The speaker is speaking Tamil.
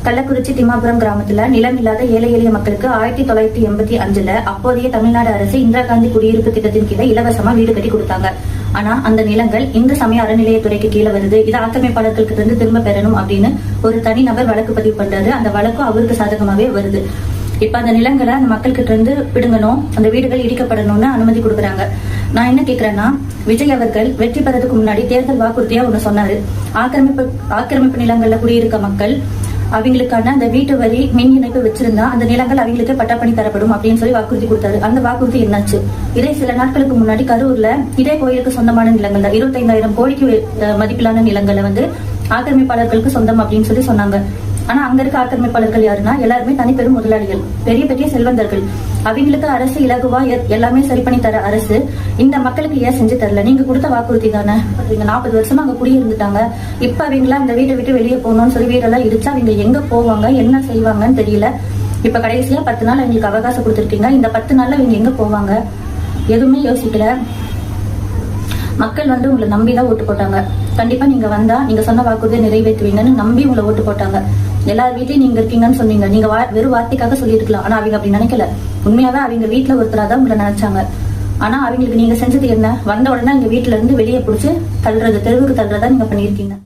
கள்ளக்குறிச்சி திம்மாபுரம் கிராமத்துல நிலம் இல்லாத ஏழை எளிய மக்களுக்கு 1985 அப்போதைய தமிழ்நாடு அரசு இந்திரா காந்தி குடியிருப்பு திட்டத்தின் கீழே இலவசமா வீடு கட்டி கொடுத்தாங்க. ஆனா அந்த நிலங்கள் இந்து சமய அறநிலையத்துறைக்கு கீழே வருது, இது ஆக்கிரமிப்பாளர்களுக்கு இருந்து திரும்ப பெறணும் அப்படின்னு ஒரு தனிநபர் வழக்கு பதிவு பண்றாரு. அந்த வழக்கும் அவருக்கு சாதகமாவே வருது. இப்ப அந்த நிலங்களை அந்த மக்கள்கிட்ட இருந்து பிடுங்கணும், அந்த வீடுகள் இடிக்கப்படணும்னு அனுமதி கொடுக்குறாங்க. நான் என்ன கேக்குறேன்னா, விஜய் அவர்கள் வெற்றி பெறதுக்கு முன்னாடி தேர்தல் வாக்குறுதியா ஒண்ணு சொன்னாரு. ஆக்கிரமிப்பு நிலங்கள்ல குடியிருக்க மக்கள் அவங்களுக்கான அந்த வீட்டு வரி மின் இணைப்பு வச்சிருந்தா அந்த நிலங்கள் அவங்களுக்கு பட்டா பண்ணி தரப்படும் அப்படின்னு சொல்லி வாக்குறுதி கொடுத்தாரு. அந்த வாக்குறுதி என்னாச்சு? இதே சில நாட்களுக்கு முன்னாடி கரூர்ல இதே கோயிலுக்கு சொந்தமான நிலங்கள் 25,000 கோடிக்கு மதிப்பிலான நிலங்களை ஆக்கிரமிப்பாளர்களுக்கு சொந்தம் அப்படின்னு சொல்லி சொன்னாங்க. ஆனா அங்க இருக்க ஆக்கிரமிப்பாளர்கள் யாருன்னா எல்லாருமே தனிப்பெரும் முதலாளிகள், பெரிய பெரிய செல்வந்தர்கள். அவங்களுக்கு அரசு இலகுவா எல்லாமே சரி பண்ணி தர அரசு இந்த மக்களுக்கு ஏன் செஞ்சு தரல? நீங்க கொடுத்த வாக்குறுதி தானே. 40 வருஷமா அங்க குடியிருந்துட்டாங்க. இப்ப அவங்களா அந்த வீட்டை விட்டு வெளியே போகணும்னு சொல்லி வீடெல்லாம் இடிச்சா அவங்க எங்க போவாங்க, என்ன செய்வாங்கன்னு தெரியல. இப்ப கடைசியா 10 நாள் அவங்களுக்கு அவகாசம் கொடுத்துருக்கீங்க. இந்த 10 நாள்ல அவங்க எங்க போவாங்க? எதுவுமே யோசிக்கல. மக்கள் உங்களை நம்பிதான் ஓட்டு போட்டாங்க. கண்டிப்பா நீங்க வந்தா நீங்க சொன்ன வாக்குறுதியை நிறைவேற்றுவீங்கன்னு நம்பி உங்களை ஓட்டு போட்டாங்க. எல்லார் வீட்லயும் நீங்க இருக்கீங்கன்னு சொன்னீங்க. நீங்க வெறும் வார்த்தைக்காக சொல்லிருக்கலாம். ஆனா அவங்க அப்படி நினைக்கல. உண்மையாவே அவங்க வீட்டுல ஒருத்தராதான் உங்களை நினைச்சாங்க. ஆனா அவங்களுக்கு நீங்க செஞ்சது என்ன? வந்த உடனே எங்க வீட்டுல இருந்து வெளியே பிடிச்சு தள்ளுறது, தெருவுக்கு தள்ளுறதா நீங்க பண்ணிருக்கீங்க.